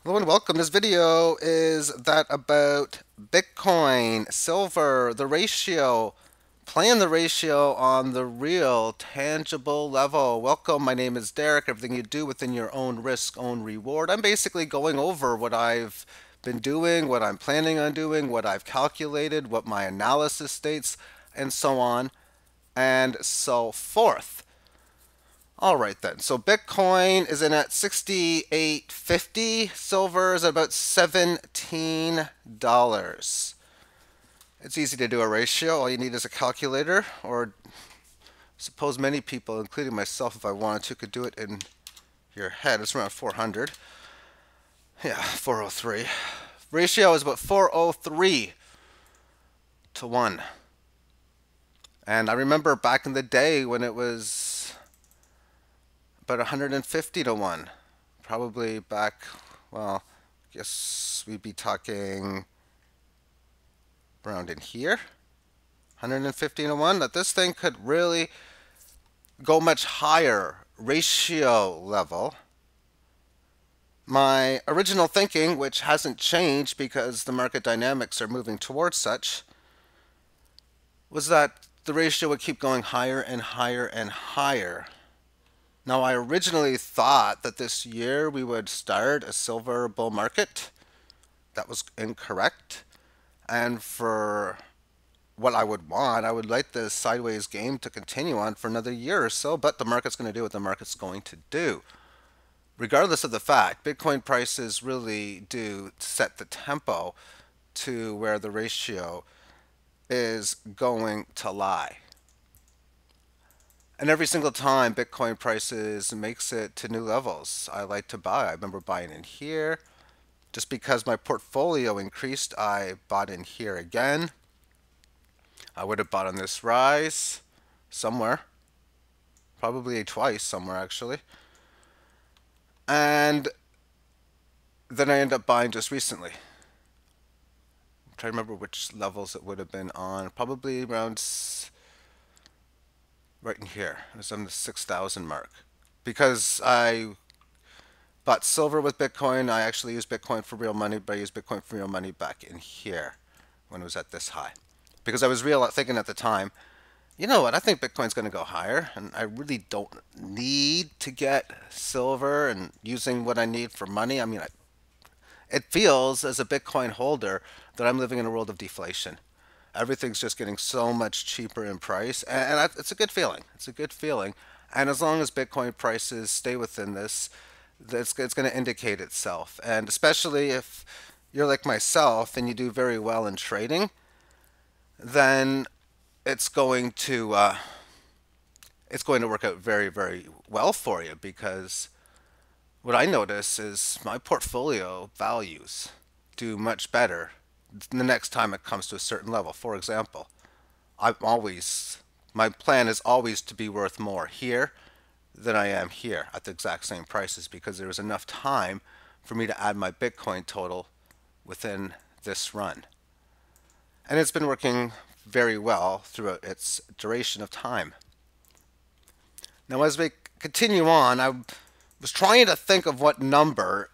Hello and welcome. This video is that about Bitcoin, silver, the ratio, playing the ratio on the real, tangible level. Welcome. My name is Derek. Everything you do within your own risk, own reward. I'm basically going over what I've been doing, what I'm planning on doing, what I've calculated, what my analysis states, and so on and so forth. All right then. So Bitcoin is in at 68.50. Silver is at about $17. It's easy to do a ratio. All you need is a calculator, or suppose many people, including myself, if I wanted to, could do it in your head. It's around 400. Yeah, 403. Ratio is about 403 to 1. And I remember back in the day when it was about 150 to 1. Probably back, well, I guess we'd be talking around in here. 150 to 1. That this thing could really go much higher ratio level. My original thinking, which hasn't changed because the market dynamics are moving towards such, was that the ratio would keep going higher and higher and higher. Now, I originally thought that this year we would start a silver bull market. That was incorrect. And for what I would want, I would like this sideways game to continue on for another year or so, but the market's going to do what the market's going to do. Regardless of the fact, Bitcoin prices really do set the tempo to where the ratio is going to lie. And every single time Bitcoin prices makes it to new levels, I like to buy. I remember buying in here. Just because my portfolio increased, I bought in here again. I would have bought on this rise somewhere. Probably twice somewhere, actually. And then I end up buying just recently. I'm trying to remember which levels it would have been on. Probably around right in here. It was on the 6,000 mark. Because I bought silver with Bitcoin, I actually used Bitcoin for real money, but I used Bitcoin for real money back in here when it was at this high. Because I was thinking at the time, you know what, I think Bitcoin's going to go higher, and I really don't need to get silver and using what I need for money. I mean, it feels as a Bitcoin holder that I'm living in a world of deflation. Everything's just getting so much cheaper in price, and it's a good feeling. It's a good feeling. And as long as Bitcoin prices stay within this, it's going to indicate itself. And especially if you're like myself and you do very well in trading, then it's going to uh, it's going to work out very, very well for you because what I notice is my portfolio values do much better the next time it comes to a certain level. For example, I'm always my plan is always to be worth more here than I am here at the exact same prices because there was enough time for me to add my Bitcoin total within this run. And it's been working very well throughout its duration of time. Now, as we continue on, I was trying to think of what number,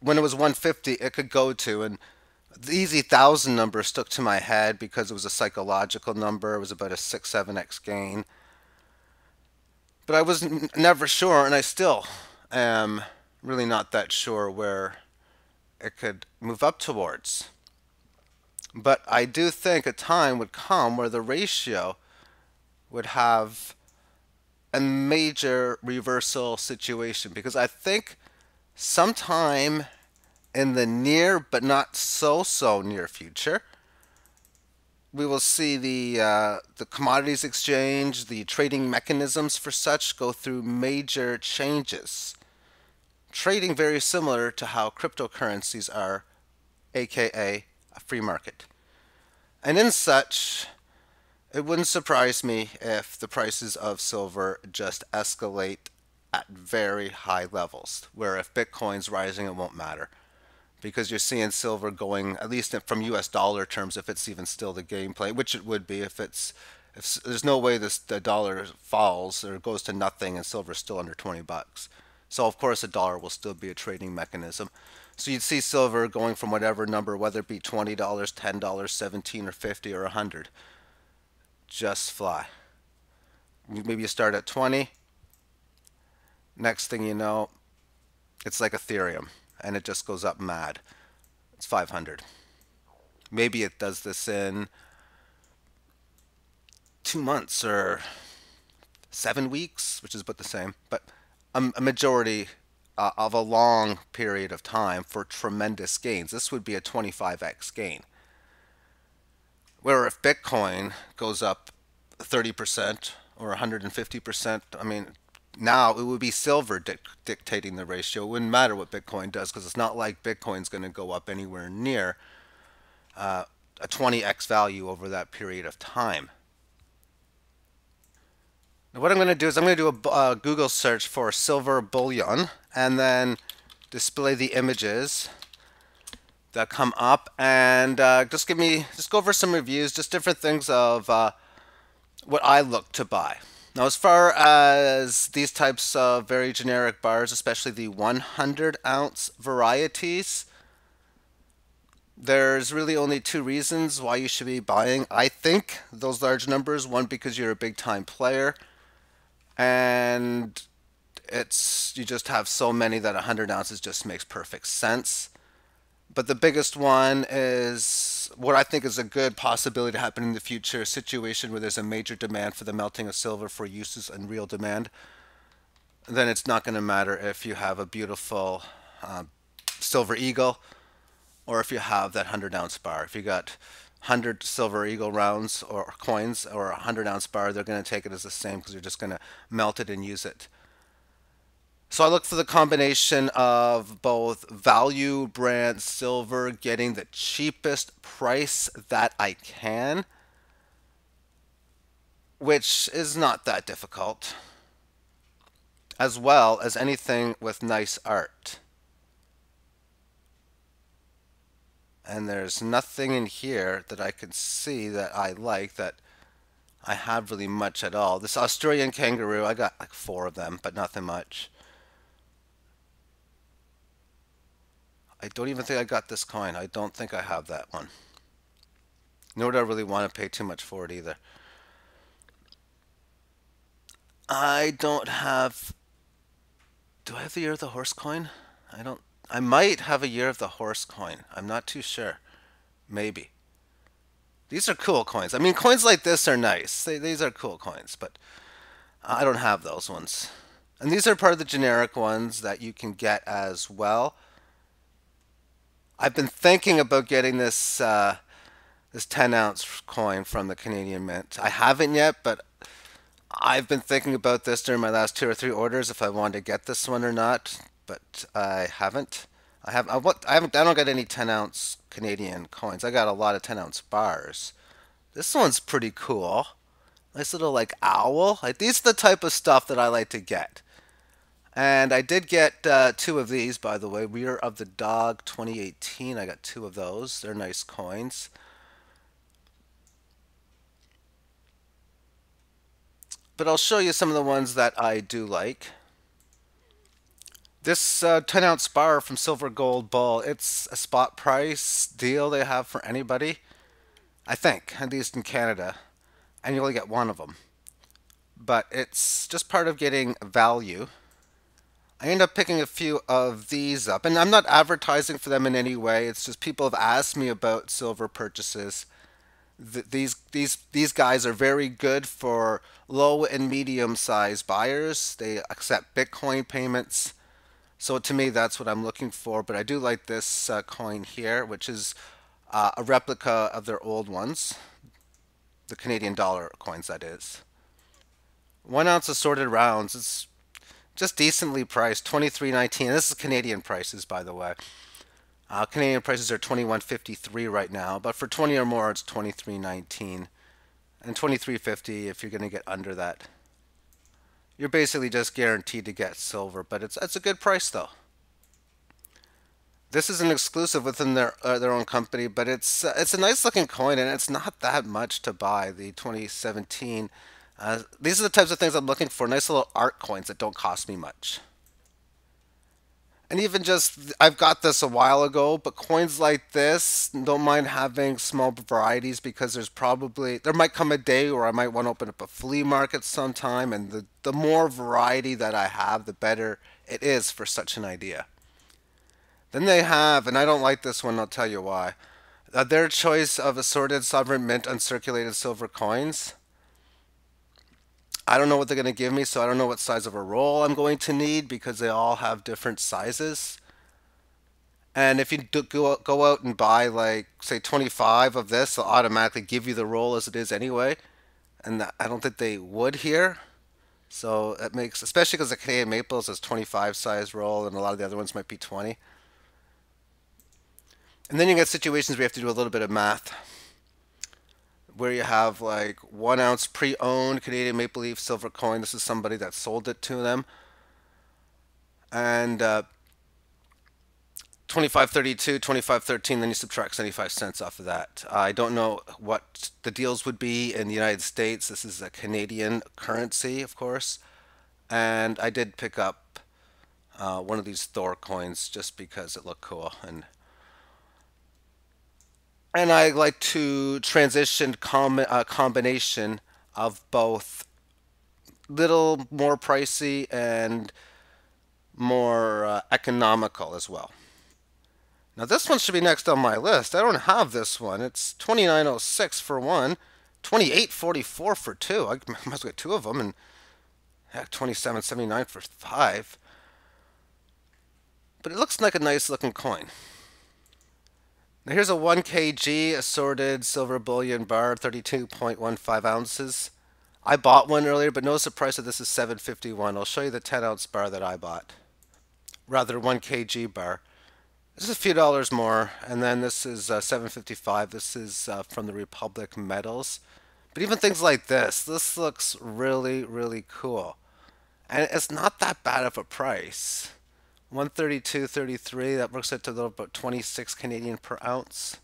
when it was 150, it could go to. And the easy 1,000 number stuck to my head because it was a psychological number. It was about a 6, 7x gain. But I was never sure, and I still am really not that sure where it could move up towards. But I do think a time would come where the ratio would have a major reversal situation because I think sometime in the near but not so near future, we will see the commodities exchange, the trading mechanisms for such go through major changes. Trading very similar to how cryptocurrencies are, aka a free market. And in such, it wouldn't surprise me if the prices of silver just escalate at very high levels, where if Bitcoin's rising, it won't matter. Because you're seeing silver going, at least from US dollar terms, if it's even still the gameplay, which it would be if there's no way the dollar falls or goes to nothing and silver's still under 20 bucks. So of course a dollar will still be a trading mechanism. So you'd see silver going from whatever number, whether it be $20, $10, 17 or 50 or 100. Just fly. Maybe you start at 20. Next thing you know, it's like Ethereum and it just goes up mad. It's 500. Maybe it does this in 2 months or 7 weeks, which is about the same, but a majority of a long period of time for tremendous gains. This would be a 25x gain. Where if Bitcoin goes up 30% or 150%, I mean, now it would be silver dictating the ratio. It wouldn't matter what Bitcoin does because it's not like Bitcoin's going to go up anywhere near a 20x value over that period of time. Now what I'm going to do is I'm going to do a Google search for silver bullion and then display the images that come up and just go over some reviews, just different things of what I look to buy. Now as far as these types of very generic bars, especially the 100-ounce varieties, there's really only two reasons why you should be buying, I think, those large numbers. One, because you're a big time player and you just have so many that 100 ounces just makes perfect sense. But the biggest one is what I think is a good possibility to happen in the future, a situation where there's a major demand for the melting of silver for uses and real demand. Then it's not going to matter if you have a beautiful silver eagle or if you have that 100-ounce bar. If you got 100 silver eagle rounds or coins or a 100-ounce bar, they're going to take it as the same because you're just going to melt it and use it. So I look for the combination of both value brand silver, getting the cheapest price that I can, which is not that difficult, as well as anything with nice art. And there's nothing in here that I can see that I like, that I have really much at all. This Australian kangaroo, I got like 4 of them, but nothing much. I don't even think I got this coin. I don't think I have that one. Nor do I really want to pay too much for it either. I don't have... Do I have the Year of the Horse coin? I don't... I might have a Year of the Horse coin. I'm not too sure. Maybe. These are cool coins. I mean, coins like this are nice. These are cool coins, but I don't have those ones. And these are part of the generic ones that you can get as well. I've been thinking about getting this 10-ounce coin from the Canadian Mint. I haven't yet, but I've been thinking about this during my last 2 or 3 orders if I wanted to get this one or not, but I haven't. I don't got any 10-ounce Canadian coins. I got a lot of 10-ounce bars. This one's pretty cool. Nice little like owl. Like, these are the type of stuff that I like to get. And I did get 2 of these, by the way. Year of the Dog 2018. I got 2 of those. They're nice coins. But I'll show you some of the ones that I do like. This 10-ounce bar from Silver Gold Bull, it's a spot price deal they have for anybody, I think, at least in Canada. And you only get 1 of them. But it's just part of getting value. I end up picking a few of these up, and I'm not advertising for them in any way. It's just people have asked me about silver purchases. These guys are very good for low and medium size buyers. They accept Bitcoin payments. So to me, that's what I'm looking for. But I do like this coin here, which is a replica of their old ones, the Canadian dollar coins, that is. 1 ounce assorted rounds. It's just decently priced, $23.19. This is Canadian prices, by the way. Canadian prices are $21.53 right now, but for 20 or more, it's $23.19, and $23.50 if you're going to get under that. You're basically just guaranteed to get silver, but it's a good price though. This is an exclusive within their own company, but it's a nice looking coin, and it's not that much to buy. The 2017. These are the types of things I'm looking for. Nice little art coins that don't cost me much. And even just, I've got this a while ago, but coins like this, don't mind having small varieties because there might come a day where I might want to open up a flea market sometime, and the more variety that I have, the better it is for such an idea. Then they have, and I don't like this one, I'll tell you why. Their choice of assorted sovereign mint uncirculated silver coins. I don't know what they're going to give me, so I don't know what size of a roll I'm going to need because they all have different sizes. And if you go out and buy, like, say, 25 of this, they'll automatically give you the roll as it is anyway. And I don't think they would here. So it makes, especially because the Canadian Maples is 25 size roll and a lot of the other ones might be 20. And then you get situations where you have to do a little bit of math, where you have like 1 ounce pre-owned Canadian Maple Leaf silver coin. This is somebody that sold it to them. And 25.32, 25.13, then you subtract 75 cents off of that. I don't know what the deals would be in the United States. This is a Canadian currency, of course. And I did pick up one of these Thor coins just because it looked cool. And I like to transition combination of both little more pricey and more economical as well. Now this one should be next on my list. I don't have this one. It's 29.06 for one, 28.44 for two. I might as well get two of them, and heck, 27.79 for five. But it looks like a nice looking coin. Now here's a 1 kg assorted silver bullion bar, 32.15 ounces. I bought one earlier, but notice the price of this is $7.51. I'll show you the 10-ounce bar that I bought. Rather, 1 kg bar. This is a few dollars more, and then this is $7.55. This is from the Republic Metals. But even things like this looks really, really cool. And it's not that bad of a price. 132.33, that works out to about 26 Canadian per ounce.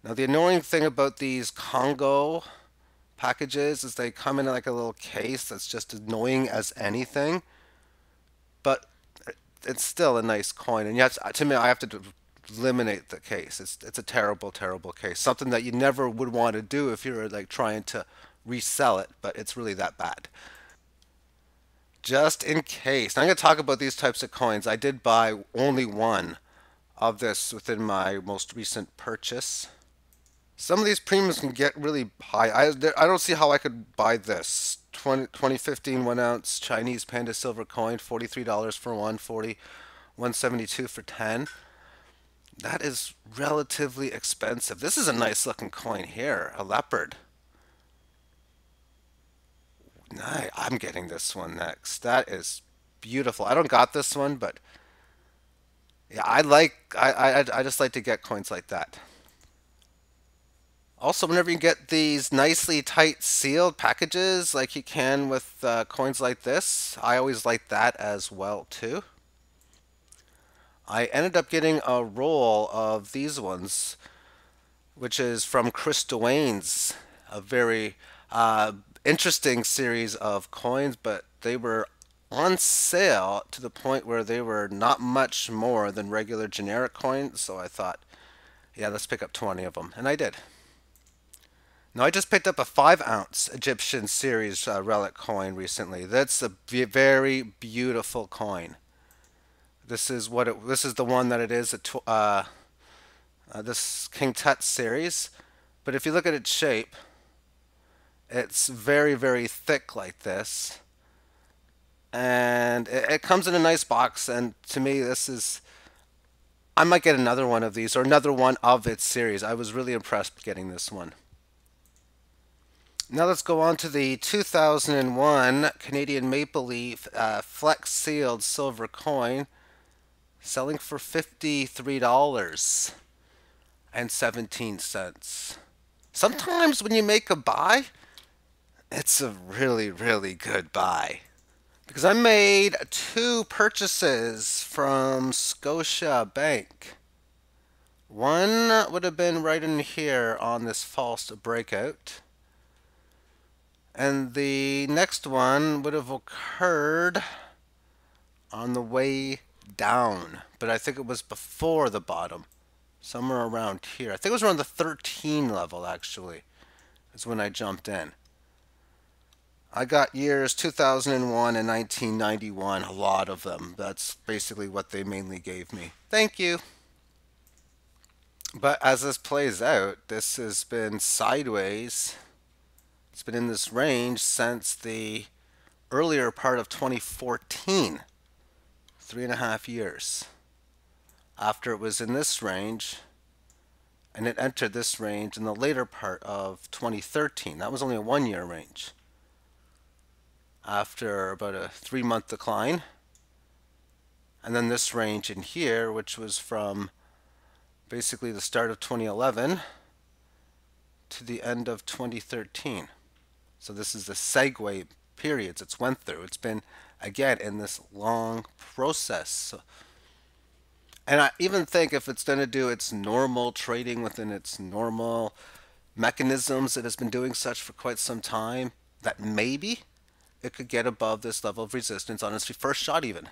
Now the annoying thing about these Congo packages is they come in like a little case that's just annoying as anything. But it's still a nice coin, and yet to me, I have to eliminate the case. It's a terrible, terrible case. Something that you never would want to do if you're like trying to resell it, but it's really that bad. Just in case. Now I'm going to talk about these types of coins. I did buy only one of this within my most recent purchase. Some of these premiums can get really high. I don't see how I could buy this. 2015 1 ounce Chinese Panda silver coin, $43 for one, 172 for 10. That is relatively expensive. This is a nice looking coin here, a leopard. I'm getting this one next. That is beautiful. I don't got this one, but yeah, I just like to get coins like that. Also, whenever you get these nicely tight sealed packages like you can with coins like this, I always like that as well too. I ended up getting a roll of these ones, which is from Chris Dwayne's, a very interesting series of coins, but they were on sale to the point where they were not much more than regular generic coins, so I thought, yeah, let's pick up 20 of them, and I did. Now, I just picked up a 5 ounce Egyptian series relic coin recently. That's a very beautiful coin. This is the one that it is, this King Tut series. But if you look at its shape, it's very, very thick like this. And it comes in a nice box, and to me, I might get another one of these, or another one of its series. I was really impressed getting this one. Now let's go on to the 2001 Canadian Maple Leaf Flex Sealed Silver Coin, selling for $53.17. Sometimes when you make a buy, it's a really, really good buy. Because I made two purchases from Scotia Bank. One would have been right in here on this false breakout. And the next one would have occurred on the way down, but I think it was before the bottom, somewhere around here. I think it was around the 13 level, actually, is when I jumped in. I got years 2001 and 1991, a lot of them. That's basically what they mainly gave me. Thank you. But as this plays out, this has been sideways. It's been in this range since the earlier part of 2014, 3.5 years. After it was in this range, and it entered this range in the later part of 2013. That was only a 1 year range. After about a 3-month decline, and then this range in here, which was from basically the start of 2011 to the end of 2013. So this is the segue periods it's went through. It's been, again, in this long process. And I even think if it's going to do its normal trading within its normal mechanisms, it has been doing such for quite some time, that maybe it could get above this level of resistance on its first shot even.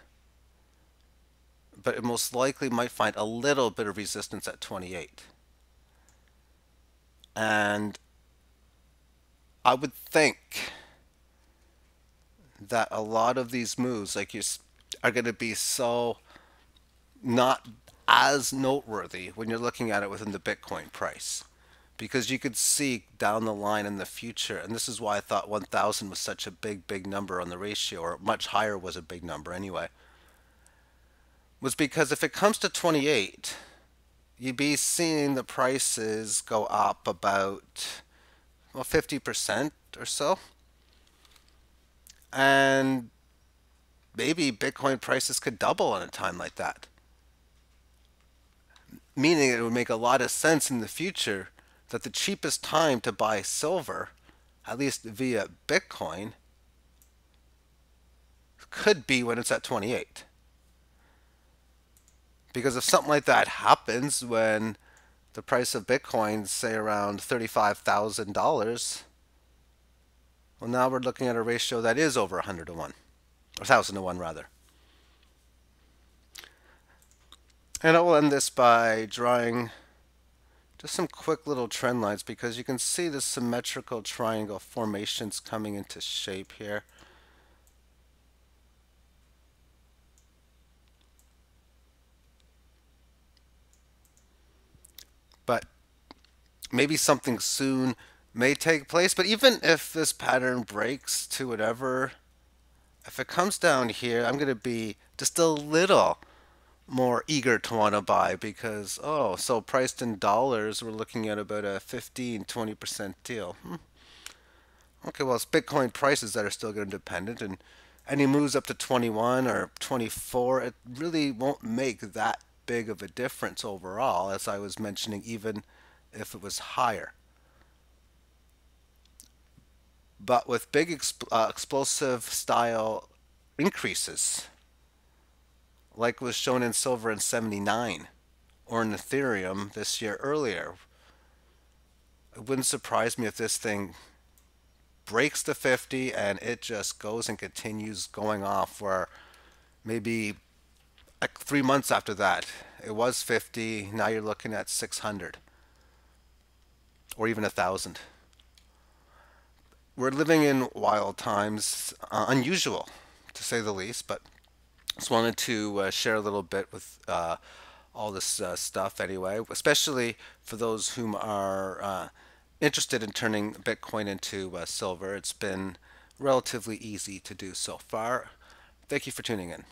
But it most likely might find a little bit of resistance at 28. And I would think that a lot of these moves, like you, are going to be so not as noteworthy when you're looking at it within the Bitcoin price, because you could see down the line in the future, and this is why I thought 1,000 was such a big number on the ratio, or much higher was a big number anyway, was because if it comes to 28, you'd be seeing the prices go up about, well, 50% or so. And maybe Bitcoin prices could double in a time like that. Meaning it would make a lot of sense in the future that the cheapest time to buy silver, at least via Bitcoin, could be when it's at 28. Because if something like that happens when the price of Bitcoin, say around $35,000, well, now we're looking at a ratio that is over 100 to 1, or 1,000 to 1 rather. And I will end this by drawing just some quick little trend lines, because you can see the symmetrical triangle formations coming into shape here. But maybe something soon may take place. But even if this pattern breaks to whatever, if it comes down here, I'm going to be just a little more eager to want to buy, because, oh, so priced in dollars, we're looking at about a 15-20% deal. Okay, well, it's Bitcoin prices that are still going to dependent, and any moves up to 21 or 24, it really won't make that big of a difference overall, as I was mentioning, even if it was higher. But with big explosive style increases, like was shown in silver in 79 or in Ethereum this year earlier, it wouldn't surprise me if this thing breaks the 50 and it just goes and continues going off, where maybe like 3 months after that it was 50, now you're looking at 600 or even 1,000. We're living in wild times, unusual to say the least, but just wanted to share a little bit with all this stuff anyway, especially for those whom are interested in turning Bitcoin into silver. It's been relatively easy to do so far. Thank you for tuning in.